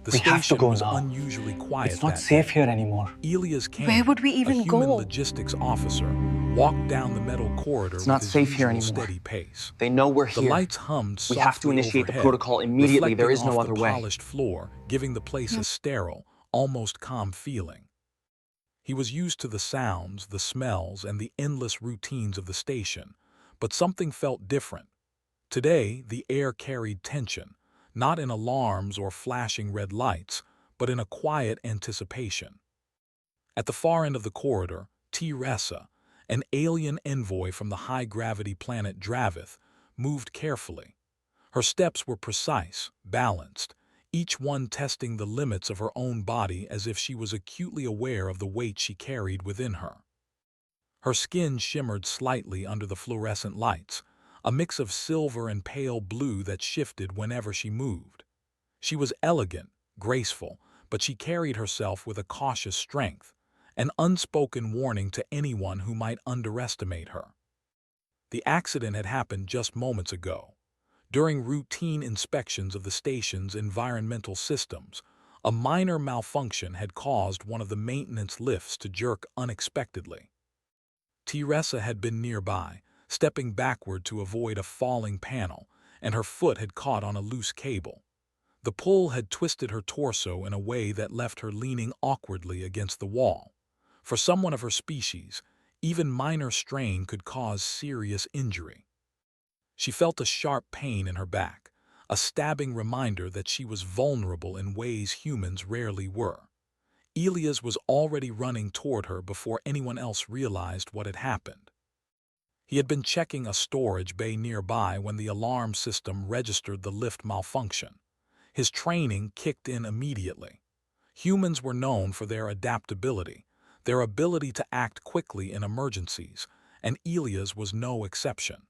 The We have to station go was now. unusually quiet It's not that safe day. here anymore. Elias Where Kane, would we a even human go? logistics officer, walked down the metal corridor It's with not his safe here usual anymore. steady pace. They know we're The here. lights hummed We have to softly initiate the overhead, protocol immediately. There reflecting is no off the other way. polished floor, giving the place a sterile, almost calm feeling. He was used to the sounds, the smells, and the endless routines of the station, but something felt different. Today, the air carried tension, not in alarms or flashing red lights, but in a quiet anticipation. At the far end of the corridor, T-Ressa, an alien envoy from the high-gravity planet Dravith, moved carefully. Her steps were precise, balanced, each one testing the limits of her own body as if she was acutely aware of the weight she carried within her. Her skin shimmered slightly under the fluorescent lights, a mix of silver and pale blue that shifted whenever she moved. She was elegant, graceful, but she carried herself with a cautious strength, an unspoken warning to anyone who might underestimate her. The accident had happened just moments ago. During routine inspections of the station's environmental systems, a minor malfunction had caused one of the maintenance lifts to jerk unexpectedly. Teresa had been nearby, stepping backward to avoid a falling panel, and her foot had caught on a loose cable. The pull had twisted her torso in a way that left her leaning awkwardly against the wall. For someone of her species, even minor strain could cause serious injury. She felt a sharp pain in her back, a stabbing reminder that she was vulnerable in ways humans rarely were. Elias was already running toward her before anyone else realized what had happened. He had been checking a storage bay nearby when the alarm system registered the lift malfunction. His training kicked in immediately. Humans were known for their adaptability, their ability to act quickly in emergencies, and Elias was no exception.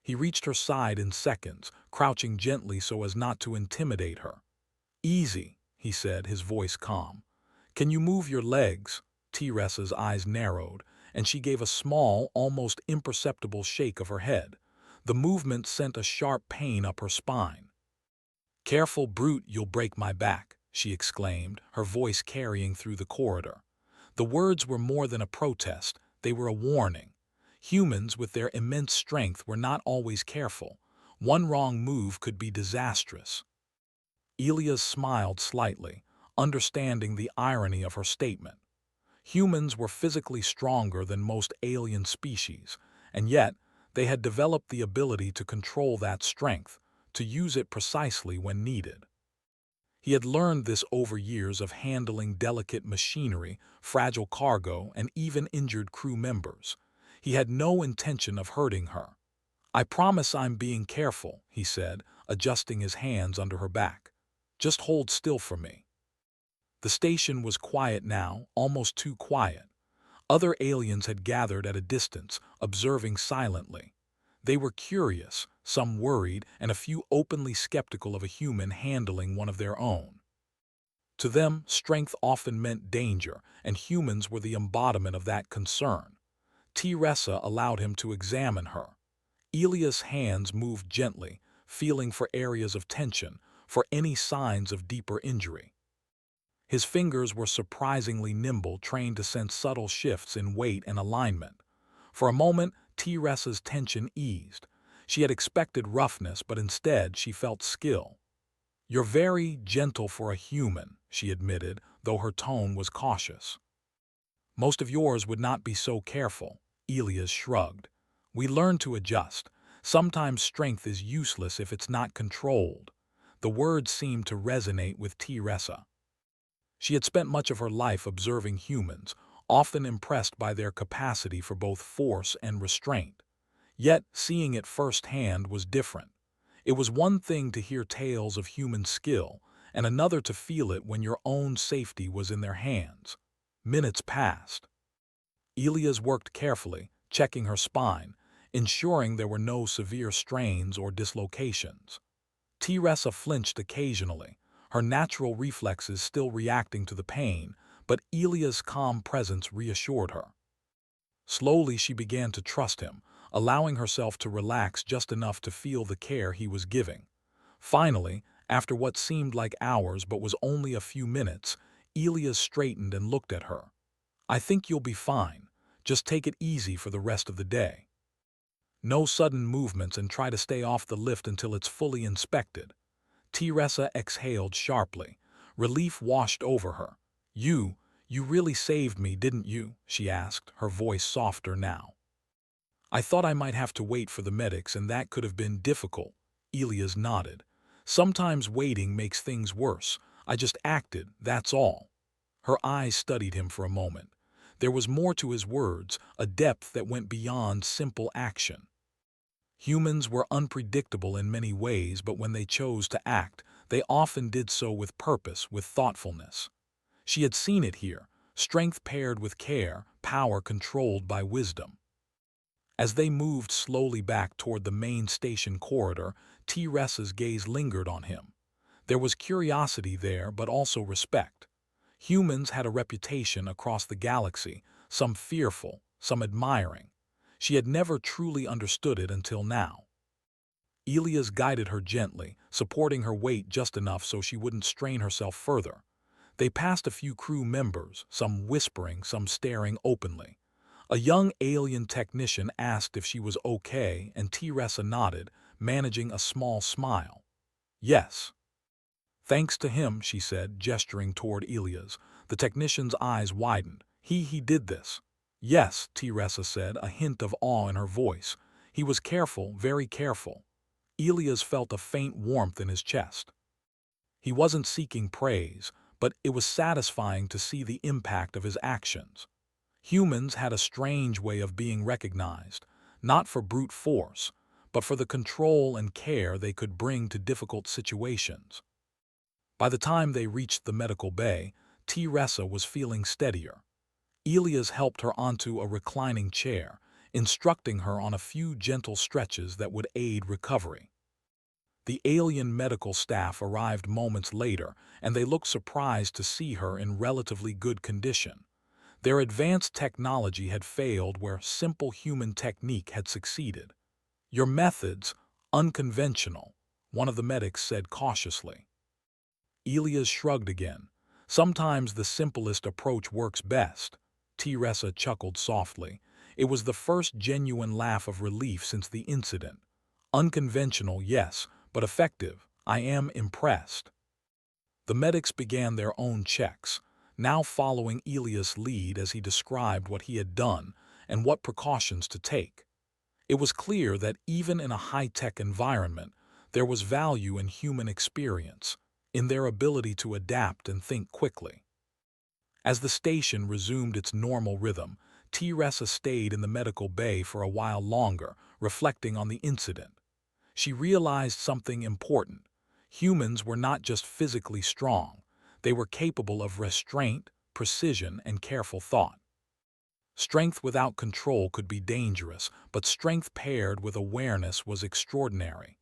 He reached her side in seconds, crouching gently so as not to intimidate her. "Easy," he said, his voice calm. "Can you move your legs?" Teresa's eyes narrowed, and she gave a small, almost imperceptible shake of her head. The movement sent a sharp pain up her spine. "Careful, brute, you'll break my back," she exclaimed, her voice carrying through the corridor. The words were more than a protest, they were a warning. Humans, with their immense strength, were not always careful. One wrong move could be disastrous. Elias smiled slightly, understanding the irony of her statement. Humans were physically stronger than most alien species, and yet they had developed the ability to control that strength, to use it precisely when needed. He had learned this over years of handling delicate machinery, fragile cargo, and even injured crew members. He had no intention of hurting her. "I promise I'm being careful," he said, adjusting his hands under her back. "Just hold still for me." The station was quiet now, almost too quiet. Other aliens had gathered at a distance, observing silently. They were curious, some worried, and a few openly skeptical of a human handling one of their own. To them, strength often meant danger, and humans were the embodiment of that concern. Teresa allowed him to examine her. Elias' hands moved gently, feeling for areas of tension, for any signs of deeper injury. His fingers were surprisingly nimble, trained to sense subtle shifts in weight and alignment. For a moment, Teresa's tension eased. She had expected roughness, but instead she felt skill. "You're very gentle for a human," she admitted, though her tone was cautious. "Most of yours would not be so careful," Elias shrugged. "We learn to adjust. Sometimes strength is useless if it's not controlled." The words seemed to resonate with Teresa. She had spent much of her life observing humans, often impressed by their capacity for both force and restraint. Yet, seeing it firsthand was different. It was one thing to hear tales of human skill, and another to feel it when your own safety was in their hands. Minutes passed. Elias worked carefully, checking her spine, ensuring there were no severe strains or dislocations. Teresa flinched occasionally, her natural reflexes still reacting to the pain, but Elia's calm presence reassured her. Slowly she began to trust him, allowing herself to relax just enough to feel the care he was giving. Finally, After what seemed like hours but was only a few minutes, Elias straightened and looked at her. "I think you'll be fine. Just take it easy for the rest of the day. No sudden movements and try to stay off the lift until it's fully inspected." Teresa exhaled sharply. Relief washed over her. You really saved me, didn't you?" she asked, her voice softer now. "I thought I might have to wait for the medics, and that could have been difficult." Elias nodded. "Sometimes waiting makes things worse. I just acted, that's all." Her eyes studied him for a moment. There was more to his words, a depth that went beyond simple action. Humans were unpredictable in many ways, but when they chose to act, they often did so with purpose, with thoughtfulness. She had seen it here, strength paired with care, power controlled by wisdom. As they moved slowly back toward the main station corridor, Teresa's gaze lingered on him. There was curiosity there, but also respect. Humans had a reputation across the galaxy, some fearful, some admiring. She had never truly understood it until now. Elias guided her gently, supporting her weight just enough so she wouldn't strain herself further. They passed a few crew members, some whispering, some staring openly. A young alien technician asked if she was okay, and Teresa nodded, managing a small smile. "Yes." "Thanks to him," she said, gesturing toward Elias. The technician's eyes widened. He did this." "Yes," Teresa said, a hint of awe in her voice. "He was careful, very careful." Elias felt a faint warmth in his chest. He wasn't seeking praise, but it was satisfying to see the impact of his actions. Humans had a strange way of being recognized, not for brute force, but for the control and care they could bring to difficult situations. By the time they reached the medical bay, Teresa was feeling steadier. Elias helped her onto a reclining chair, instructing her on a few gentle stretches that would aid recovery. The alien medical staff arrived moments later, and they looked surprised to see her in relatively good condition. Their advanced technology had failed where simple human technique had succeeded. "Your methods, unconventional," one of the medics said cautiously. Elias shrugged again. "Sometimes the simplest approach works best." Teresa chuckled softly. It was the first genuine laugh of relief since the incident. "Unconventional, yes, but effective. I am impressed." The medics began their own checks, now following Elias' lead as he described what he had done and what precautions to take. It was clear that even in a high-tech environment, there was value in human experience, in their ability to adapt and think quickly. As the station resumed its normal rhythm, Teresa stayed in the medical bay for a while longer, reflecting on the incident. She realized something important. Humans were not just physically strong. They were capable of restraint, precision, and careful thought. Strength without control could be dangerous, but strength paired with awareness was extraordinary.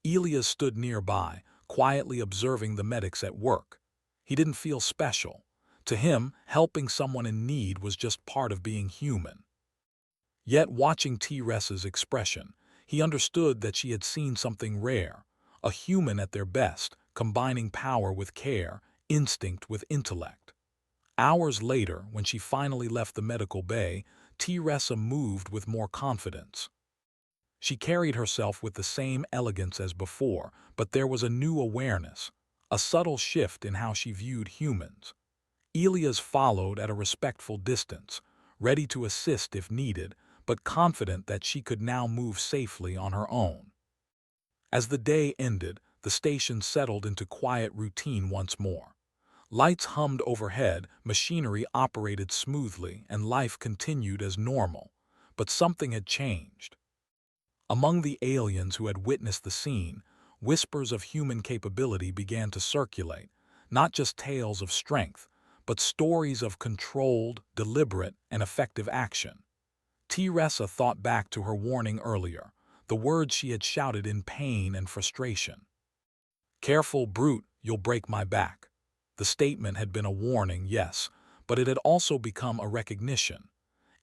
Elias stood nearby, quietly observing the medics at work. He didn't feel special. To him, helping someone in need was just part of being human. Yet, watching Teresa's expression, he understood that she had seen something rare, a human at their best, combining power with care, instinct with intellect. Hours later, when she finally left the medical bay, Teresa moved with more confidence. She carried herself with the same elegance as before, but there was a new awareness, a subtle shift in how she viewed humans. Elias followed at a respectful distance, ready to assist if needed, but confident that she could now move safely on her own. As the day ended, the station settled into quiet routine once more. Lights hummed overhead, machinery operated smoothly, and life continued as normal. But something had changed. Among the aliens who had witnessed the scene, whispers of human capability began to circulate, not just tales of strength, but stories of controlled, deliberate, and effective action. Teresa thought back to her warning earlier, the words she had shouted in pain and frustration. "Careful, brute, you'll break my back." The statement had been a warning, yes, but it had also become a recognition.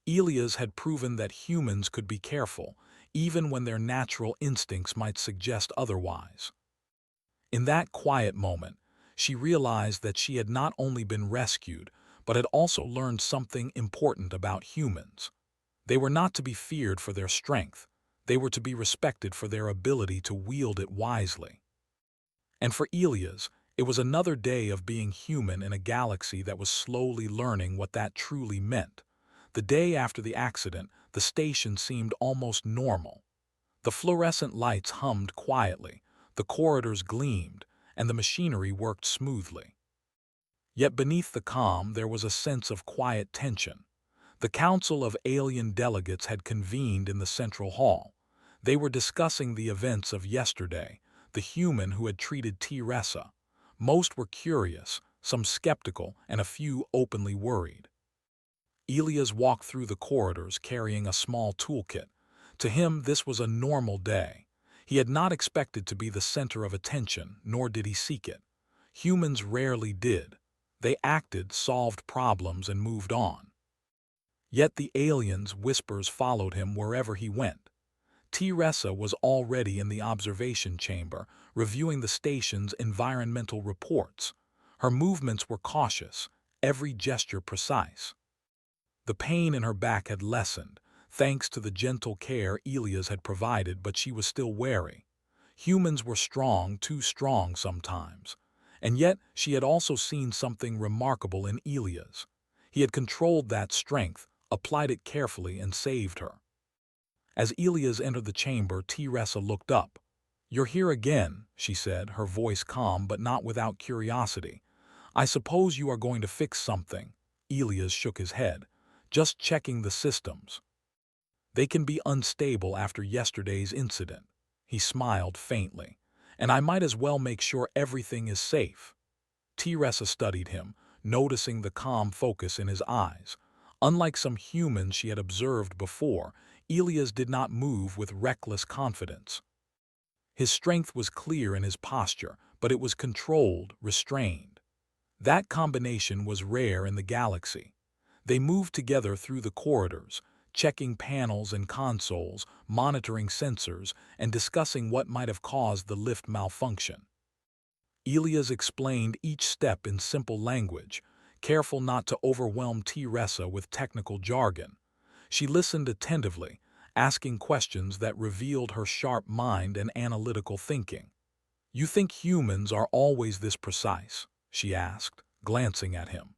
Elias had proven that humans could be careful, even when their natural instincts might suggest otherwise. In that quiet moment, she realized that she had not only been rescued, but had also learned something important about humans. They were not to be feared for their strength. They were to be respected for their ability to wield it wisely. And for Elias, it was another day of being human in a galaxy that was slowly learning what that truly meant. The day after the accident, the station seemed almost normal. The fluorescent lights hummed quietly, the corridors gleamed, and the machinery worked smoothly. Yet beneath the calm there was a sense of quiet tension. The council of alien delegates had convened in the central hall. They were discussing the events of yesterday, the human who had treated Teresa. Most were curious, some skeptical, and a few openly worried. Elias walked through the corridors carrying a small toolkit. To him, this was a normal day. He had not expected to be the center of attention, nor did he seek it. Humans rarely did. They acted, solved problems, and moved on. Yet the aliens' whispers followed him wherever he went. Teresa was already in the observation chamber, reviewing the station's environmental reports. Her movements were cautious, every gesture precise. The pain in her back had lessened, thanks to the gentle care Elias had provided, but she was still wary. Humans were strong, too strong sometimes. And yet she had also seen something remarkable in Elias. He had controlled that strength, applied it carefully, and saved her. As Elias entered the chamber, Teresa looked up. "You're here again," she said, her voice calm but not without curiosity. "I suppose you are going to fix something." Elias shook his head. "Just checking the systems. They can be unstable after yesterday's incident." He smiled faintly. "And I might as well make sure everything is safe." Teresa studied him, noticing the calm focus in his eyes. Unlike some humans she had observed before, Elias did not move with reckless confidence. His strength was clear in his posture, but it was controlled, restrained. That combination was rare in the galaxy. They moved together through the corridors, checking panels and consoles, monitoring sensors, and discussing what might have caused the lift malfunction. Elias explained each step in simple language, careful not to overwhelm Teresa with technical jargon. She listened attentively, asking questions that revealed her sharp mind and analytical thinking. "You think humans are always this precise?" she asked, glancing at him.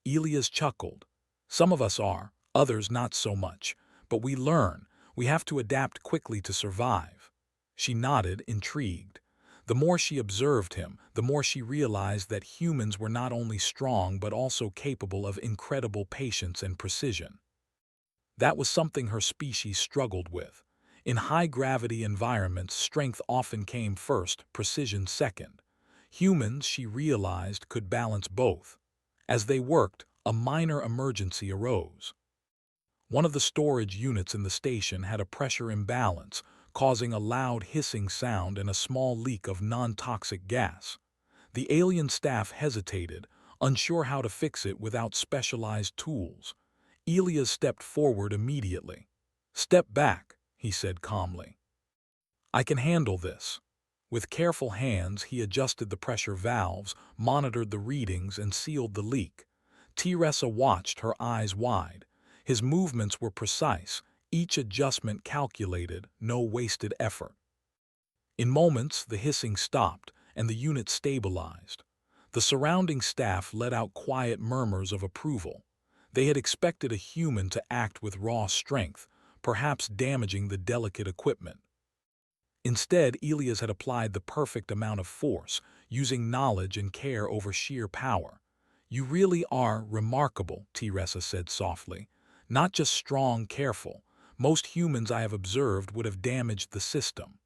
Elias chuckled. "Some of us are, others not so much. But we learn. We have to adapt quickly to survive." She nodded, intrigued. The more she observed him, the more she realized that humans were not only strong but also capable of incredible patience and precision. That was something her species struggled with. In high-gravity environments, strength often came first, precision second. Humans, she realized, could balance both. As they worked, a minor emergency arose. One of the storage units in the station had a pressure imbalance, causing a loud hissing sound and a small leak of non-toxic gas. The alien staff hesitated, unsure how to fix it without specialized tools. Elias stepped forward immediately. "Step back," he said calmly. "I can handle this." With careful hands, he adjusted the pressure valves, monitored the readings, and sealed the leak. Teresa watched, her eyes wide. His movements were precise, each adjustment calculated, no wasted effort. In moments, the hissing stopped, and the unit stabilized. The surrounding staff let out quiet murmurs of approval. They had expected a human to act with raw strength, perhaps damaging the delicate equipment. Instead, Elias had applied the perfect amount of force, using knowledge and care over sheer power. "You really are remarkable," Teresa said softly. "Not just strong, careful. Most humans I have observed would have damaged the system."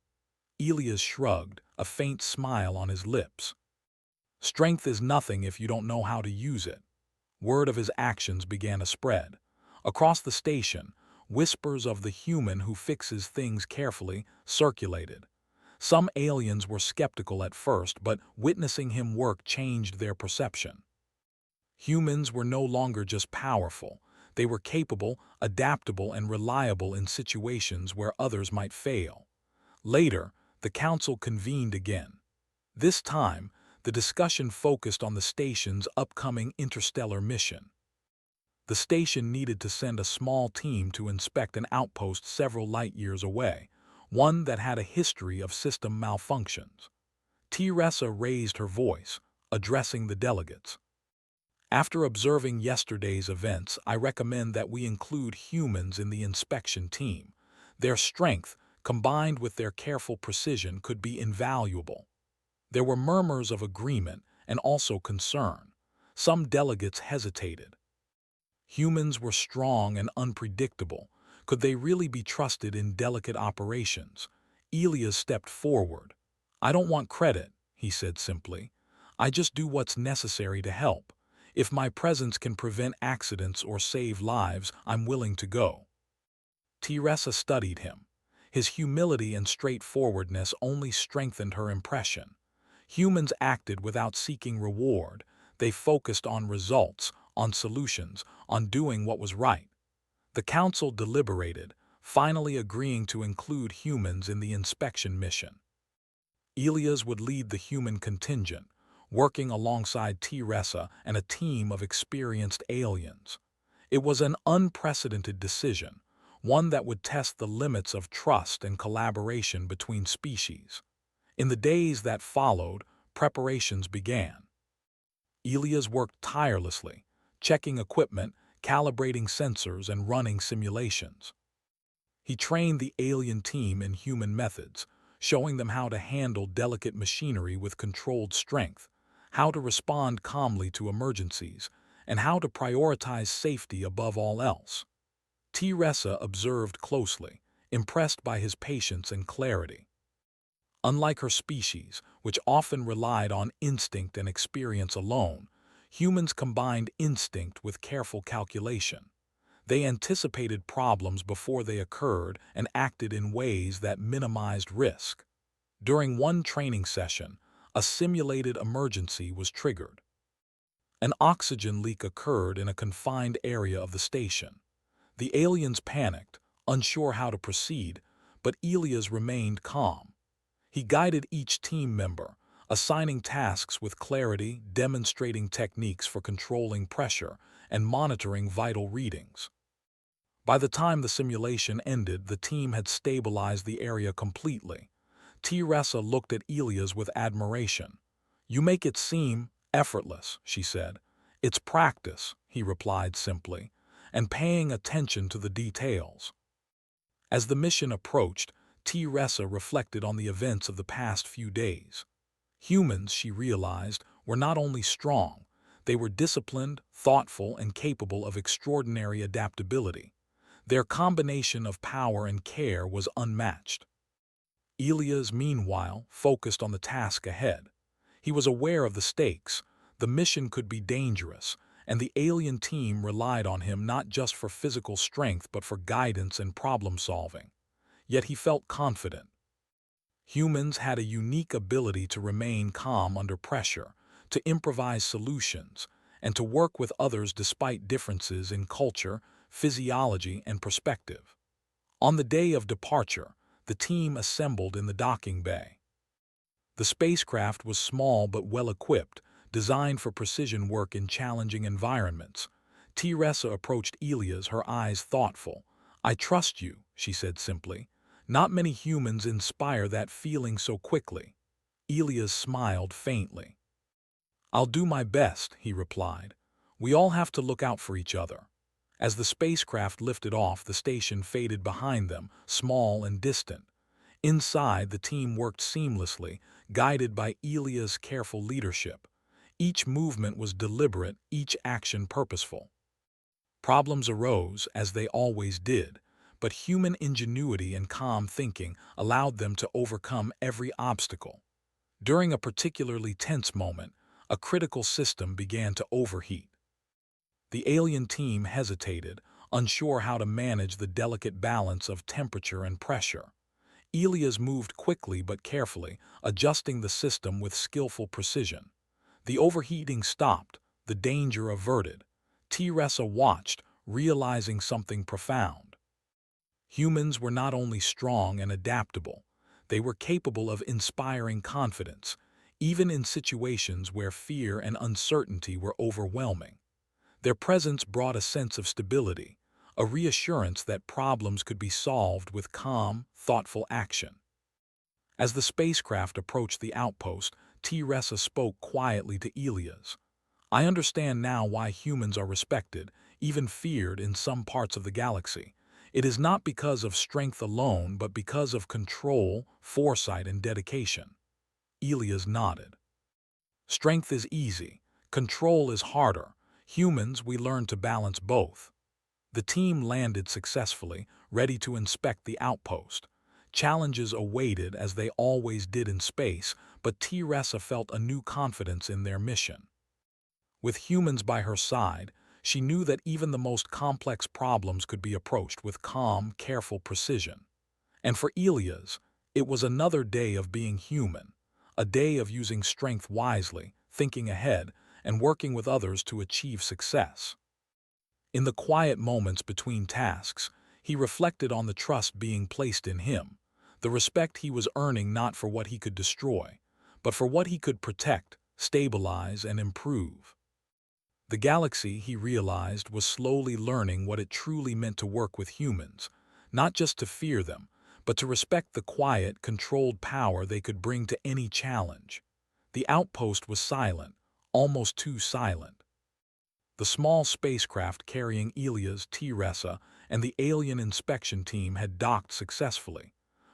Elias shrugged, a faint smile on his lips. "Strength is nothing if you don't know how to use it." Word of his actions began to spread. Across the station, whispers of the human who fixes things carefully circulated. Some aliens were skeptical at first, but witnessing him work changed their perception. Humans were no longer just powerful. They were capable, adaptable, and reliable in situations where others might fail. Later, the council convened again. This time, the discussion focused on the station's upcoming interstellar mission. The station needed to send a small team to inspect an outpost several light-years away, one that had a history of system malfunctions. Teresa raised her voice, addressing the delegates. After observing yesterday's events, I recommend that we include humans in the inspection team. Their strength, combined with their careful precision, could be invaluable. There were murmurs of agreement and also concern. Some delegates hesitated. Humans were strong and unpredictable. Could they really be trusted in delicate operations? Elias stepped forward. "I don't want credit," he said simply. "I just do what's necessary to help. If my presence can prevent accidents or save lives, I'm willing to go." Teresa studied him. His humility and straightforwardness only strengthened her impression. Humans acted without seeking reward. They focused on results, on solutions, on doing what was right. The council deliberated, finally agreeing to include humans in the inspection mission. Elias would lead the human contingent, working alongside Teresa and a team of experienced aliens. It was an unprecedented decision, one that would test the limits of trust and collaboration between species. In the days that followed, preparations began. Elias worked tirelessly, checking equipment, calibrating sensors, and running simulations. He trained the alien team in human methods, showing them how to handle delicate machinery with controlled strength, how to respond calmly to emergencies, and how to prioritize safety above all else. Teresa observed closely, impressed by his patience and clarity. Unlike her species, which often relied on instinct and experience alone, humans combined instinct with careful calculation. They anticipated problems before they occurred and acted in ways that minimized risk. During one training session, a simulated emergency was triggered. An oxygen leak occurred in a confined area of the station. The aliens panicked, unsure how to proceed, but Elias remained calm. He guided each team member, assigning tasks with clarity, demonstrating techniques for controlling pressure, and monitoring vital readings. By the time the simulation ended, the team had stabilized the area completely. Teresa looked at Elias with admiration. "You make it seem effortless," she said. "It's practice," he replied simply, "and paying attention to the details." As the mission approached, Teresa reflected on the events of the past few days. Humans, she realized, were not only strong, they were disciplined, thoughtful, and capable of extraordinary adaptability. Their combination of power and care was unmatched. Elias, meanwhile, focused on the task ahead. He was aware of the stakes. The mission could be dangerous, and the alien team relied on him not just for physical strength but for guidance and problem-solving. Yet he felt confident. Humans had a unique ability to remain calm under pressure, to improvise solutions, and to work with others despite differences in culture, physiology, and perspective. On the day of departure, the team assembled in the docking bay. The spacecraft was small but well-equipped, designed for precision work in challenging environments. Teresa approached Elias, her eyes thoughtful. "I trust you," she said simply. "Not many humans inspire that feeling so quickly." Elias smiled faintly. "I'll do my best," he replied. "We all have to look out for each other." As the spacecraft lifted off, the station faded behind them, small and distant. Inside, the team worked seamlessly, guided by Elias' careful leadership. Each movement was deliberate, each action purposeful. Problems arose, as they always did, but human ingenuity and calm thinking allowed them to overcome every obstacle. During a particularly tense moment, a critical system began to overheat. The alien team hesitated, unsure how to manage the delicate balance of temperature and pressure. Elias moved quickly but carefully, adjusting the system with skillful precision. The overheating stopped, the danger averted. Teresa watched, realizing something profound. Humans were not only strong and adaptable, they were capable of inspiring confidence. even in situations where fear and uncertainty were overwhelming. Their presence brought a sense of stability, a reassurance that problems could be solved with calm, thoughtful action. As the spacecraft approached the outpost, T-Ressa spoke quietly to Elias. I understand now why humans are respected, even feared in some parts of the galaxy. It is not because of strength alone, but because of control, foresight, and dedication. Elias nodded. Strength is easy. Control is harder. Humans, we learn to balance both. The team landed successfully, ready to inspect the outpost. Challenges awaited as they always did in space, but T-Ressa felt a new confidence in their mission. With humans by her side, she knew that even the most complex problems could be approached with calm, careful precision. And for Elias, it was another day of being human, a day of using strength wisely, thinking ahead, and working with others to achieve success. In the quiet moments between tasks, he reflected on the trust being placed in him, the respect he was earning not for what he could destroy, but for what he could protect, stabilize, and improve. The galaxy, he realized, was slowly learning what it truly meant to work with humans, not just to fear them, but to respect the quiet, controlled power they could bring to any challenge. The outpost was silent, almost too silent. The small spacecraft carrying Elias, T-Ressa, and the alien inspection team had docked successfully.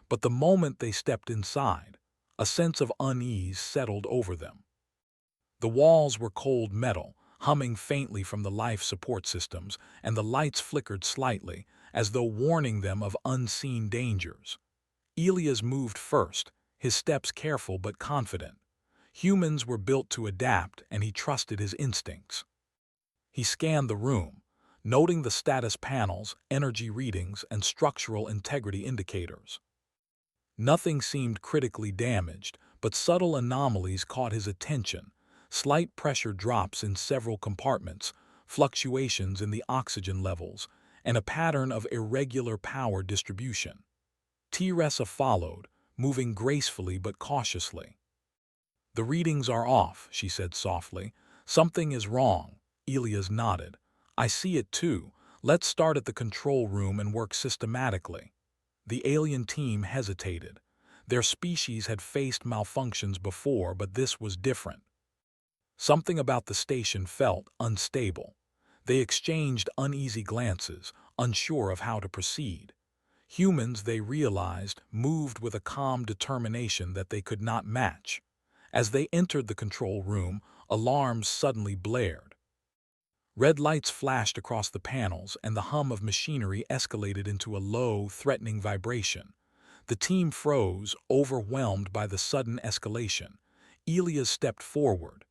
But the moment they stepped inside, a sense of unease settled over them. The walls were cold metal, humming faintly from the life support systems, and the lights flickered slightly, as though warning them of unseen dangers. Elias moved first, his steps careful but confident. Humans were built to adapt, and he trusted his instincts. He scanned the room, noting the status panels, energy readings, and structural integrity indicators. Nothing seemed critically damaged, but subtle anomalies caught his attention. Slight pressure drops in several compartments, fluctuations in the oxygen levels, and a pattern of irregular power distribution. T-Ressa followed, moving gracefully but cautiously. The readings are off, she said softly. Something is wrong. Elias nodded. I see it too. Let's start at the control room and work systematically. The alien team hesitated. Their species had faced malfunctions before, but this was different. Something about the station felt unstable. They exchanged uneasy glances, unsure of how to proceed. Humans, they realized, moved with a calm determination that they could not match. As they entered the control room, alarms suddenly blared. Red lights flashed across the panels, and the hum of machinery escalated into a low, threatening vibration. The team froze, overwhelmed by the sudden escalation. Elias stepped forward.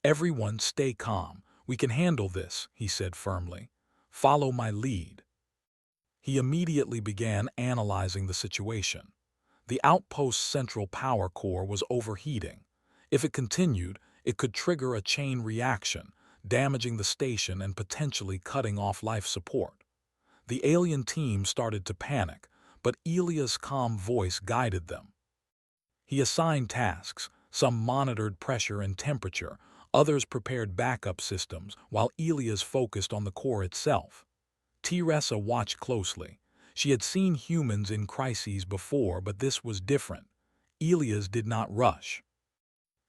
Everyone stay calm. We can handle this, he said firmly. Follow my lead. He immediately began analyzing the situation. The outpost's central power core was overheating. If it continued, it could trigger a chain reaction, damaging the station and potentially cutting off life support. The alien team started to panic, but Elias' calm voice guided them. He assigned tasks. Some monitored pressure and temperature, others prepared backup systems, while Elias focused on the core itself. T-Ressa watched closely. She had seen humans in crises before, but this was different. Elias did not rush.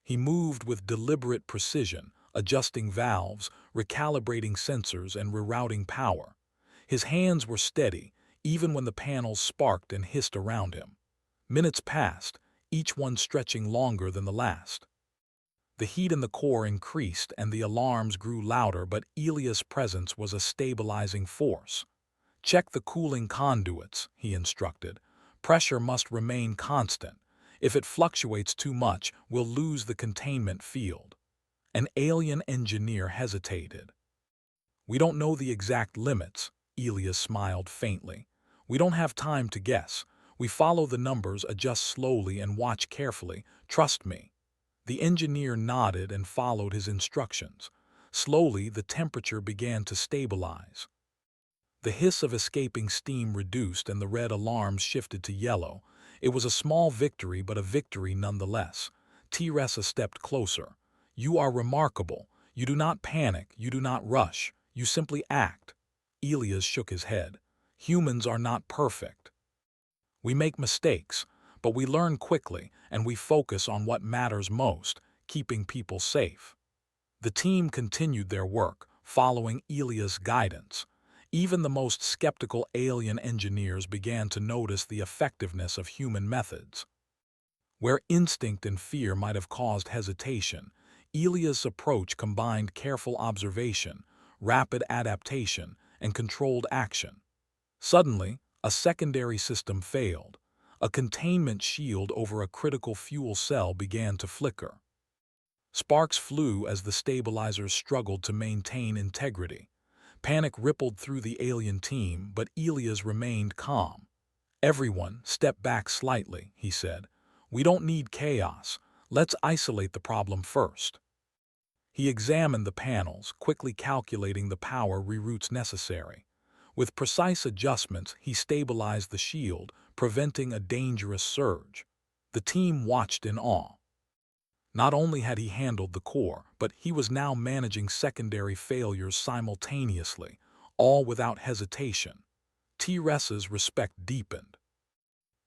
He moved with deliberate precision, adjusting valves, recalibrating sensors, and rerouting power. His hands were steady, even when the panels sparked and hissed around him. Minutes passed, each one stretching longer than the last. The heat in the core increased and the alarms grew louder, but Elias' presence was a stabilizing force. Check the cooling conduits, he instructed. Pressure must remain constant. If it fluctuates too much, we'll lose the containment field. An alien engineer hesitated. We don't know the exact limits, Elias smiled faintly. We don't have time to guess. We follow the numbers, adjust slowly, and watch carefully. Trust me. The engineer nodded and followed his instructions. Slowly, the temperature began to stabilize. The hiss of escaping steam reduced and the red alarms shifted to yellow. It was a small victory, but a victory nonetheless. Teresa stepped closer. "You are remarkable. You do not panic, you do not rush, you simply act." Elias shook his head. "Humans are not perfect. We make mistakes, but we learn quickly and we focus on what matters most, keeping people safe." The team continued their work, following Elias' guidance. Even the most skeptical alien engineers began to notice the effectiveness of human methods. Where instinct and fear might have caused hesitation, Elias' approach combined careful observation, rapid adaptation, and controlled action. Suddenly, a secondary system failed. A containment shield over a critical fuel cell began to flicker. Sparks flew as the stabilizers struggled to maintain integrity. Panic rippled through the alien team, but Elias remained calm. "Everyone, step back slightly," he said. "We don't need chaos. Let's isolate the problem first." He examined the panels, quickly calculating the power reroutes necessary. With precise adjustments, he stabilized the shield, preventing a dangerous surge. The team watched in awe. Not only had he handled the core, but he was now managing secondary failures simultaneously, all without hesitation. Teresa's respect deepened.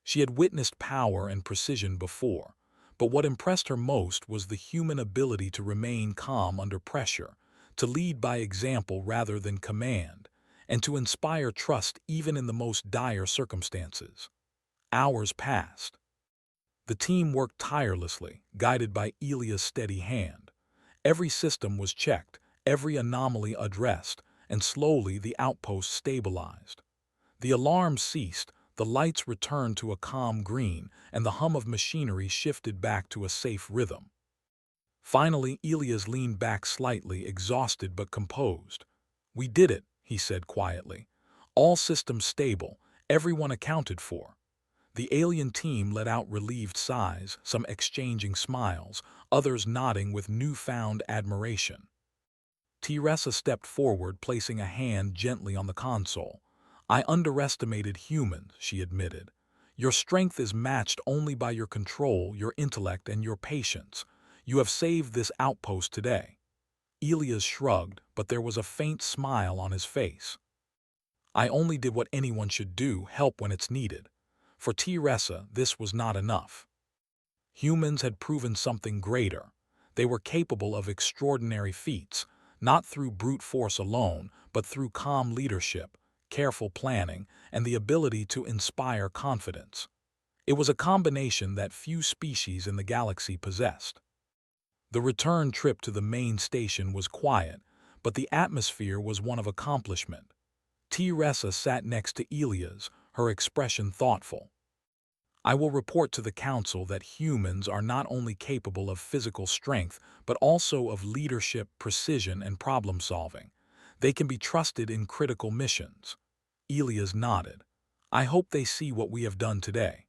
She had witnessed power and precision before, but what impressed her most was the human ability to remain calm under pressure, to lead by example rather than command, and to inspire trust even in the most dire circumstances. Hours passed. The team worked tirelessly, guided by Elia's steady hand. Every system was checked, every anomaly addressed, and slowly the outpost stabilized. The alarms ceased, the lights returned to a calm green, and the hum of machinery shifted back to a safe rhythm. Finally, Elias leaned back slightly, exhausted but composed. "We did it," he said quietly. "All systems stable, everyone accounted for." The alien team let out relieved sighs, some exchanging smiles, others nodding with newfound admiration. Teresa stepped forward, placing a hand gently on the console. "I underestimated humans," she admitted. "Your strength is matched only by your control, your intellect, and your patience. You have saved this outpost today." Elias shrugged, but there was a faint smile on his face. "I only did what anyone should do, help when it's needed." For Teresa, this was not enough. Humans had proven something greater. They were capable of extraordinary feats, not through brute force alone, but through calm leadership, careful planning, and the ability to inspire confidence. It was a combination that few species in the galaxy possessed. The return trip to the main station was quiet, but the atmosphere was one of accomplishment. Teresa sat next to Elias, her expression thoughtful. "I will report to the Council that humans are not only capable of physical strength, but also of leadership, precision, and problem-solving. They can be trusted in critical missions." Elias nodded. "I hope they see what we have done today.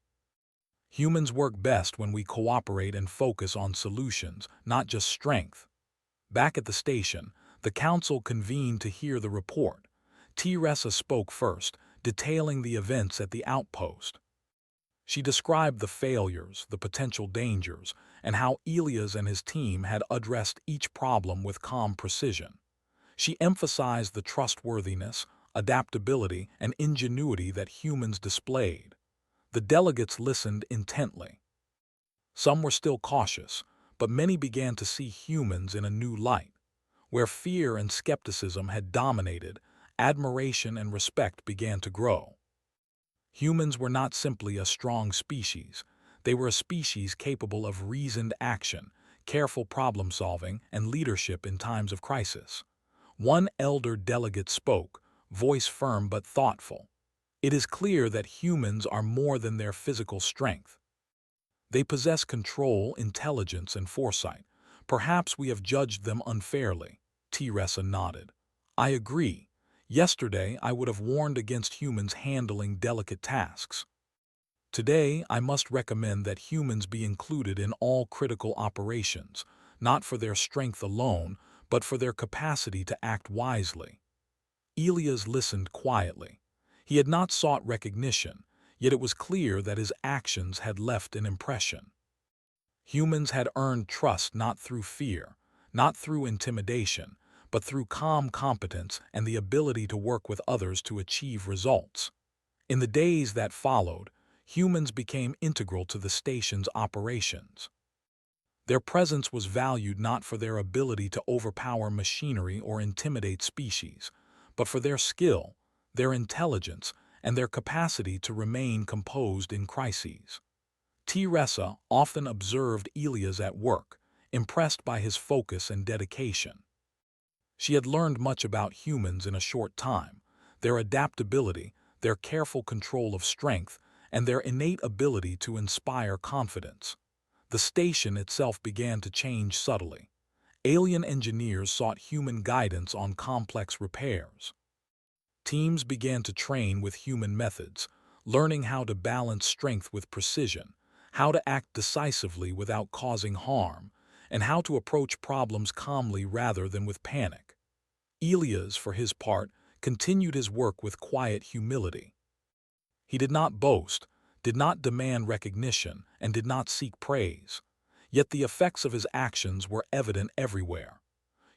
Humans work best when we cooperate and focus on solutions, not just strength." Back at the station, the Council convened to hear the report. Teresa spoke first, detailing the events at the outpost. She described the failures, the potential dangers, and how Elias and his team had addressed each problem with calm precision. She emphasized the trustworthiness, adaptability, and ingenuity that humans displayed. The delegates listened intently. Some were still cautious, but many began to see humans in a new light. Where fear and skepticism had dominated, admiration and respect began to grow. Humans were not simply a strong species. They were a species capable of reasoned action, careful problem-solving, and leadership in times of crisis. One elder delegate spoke, voice firm but thoughtful. "It is clear that humans are more than their physical strength. They possess control, intelligence, and foresight. Perhaps we have judged them unfairly." Teresa nodded. "I agree. Yesterday, I would have warned against humans handling delicate tasks. Today, I must recommend that humans be included in all critical operations, not for their strength alone, but for their capacity to act wisely." Elias listened quietly. He had not sought recognition, yet it was clear that his actions had left an impression. Humans had earned trust not through fear, not through intimidation, but through calm competence and the ability to work with others to achieve results. In the days that followed, humans became integral to the station's operations. Their presence was valued not for their ability to overpower machinery or intimidate species, but for their skill, their intelligence, and their capacity to remain composed in crises. Teresa often observed Elias at work, impressed by his focus and dedication. She had learned much about humans in a short time, their adaptability, their careful control of strength, and their innate ability to inspire confidence. The station itself began to change subtly. Alien engineers sought human guidance on complex repairs. Teams began to train with human methods, learning how to balance strength with precision, how to act decisively without causing harm, and how to approach problems calmly rather than with panic. Elias, for his part, continued his work with quiet humility. He did not boast, did not demand recognition, and did not seek praise. Yet the effects of his actions were evident everywhere.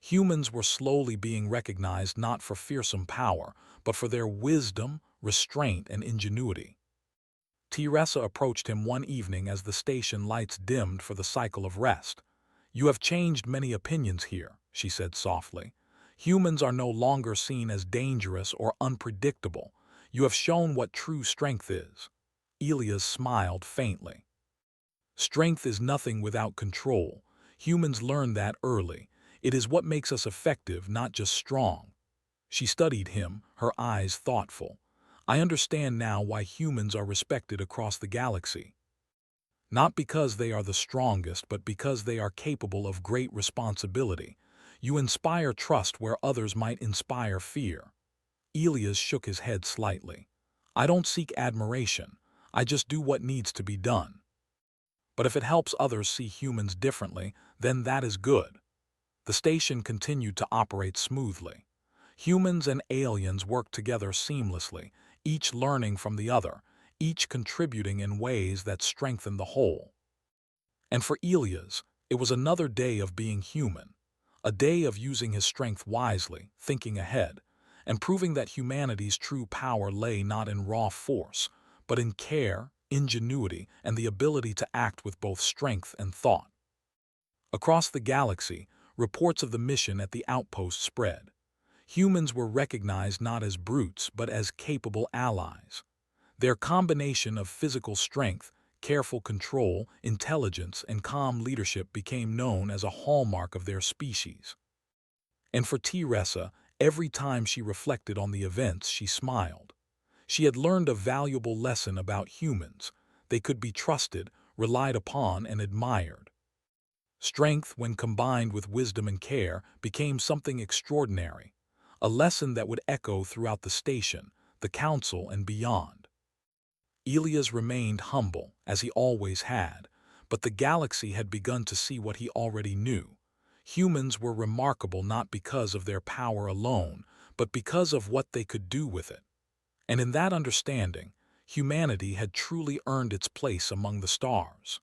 Humans were slowly being recognized not for fearsome power, but for their wisdom, restraint, and ingenuity. Teresa approached him one evening as the station lights dimmed for the cycle of rest. "You have changed many opinions here," she said softly. "Humans are no longer seen as dangerous or unpredictable. You have shown what true strength is." Elias smiled faintly. "Strength is nothing without control. Humans learn that early. It is what makes us effective, not just strong." She studied him, her eyes thoughtful. "I understand now why humans are respected across the galaxy. Not because they are the strongest, but because they are capable of great responsibility. You inspire trust where others might inspire fear." Elias shook his head slightly. "I don't seek admiration. I just do what needs to be done. But if it helps others see humans differently, then that is good." The station continued to operate smoothly. Humans and aliens worked together seamlessly, each learning from the other, each contributing in ways that strengthened the whole. And for Elias, it was another day of being human, a day of using his strength wisely, thinking ahead, and proving that humanity's true power lay not in raw force, but in care, ingenuity, and the ability to act with both strength and thought. Across the galaxy, reports of the mission at the outpost spread. Humans were recognized not as brutes, but as capable allies. Their combination of physical strength, careful control, intelligence, and calm leadership became known as a hallmark of their species. And for Teresa, every time she reflected on the events, she smiled. She had learned a valuable lesson about humans. They could be trusted, relied upon, and admired. Strength, when combined with wisdom and care, became something extraordinary, a lesson that would echo throughout the station, the council, and beyond. Elias remained humble, as he always had, but the galaxy had begun to see what he already knew. Humans were remarkable not because of their power alone, but because of what they could do with it. And in that understanding, humanity had truly earned its place among the stars.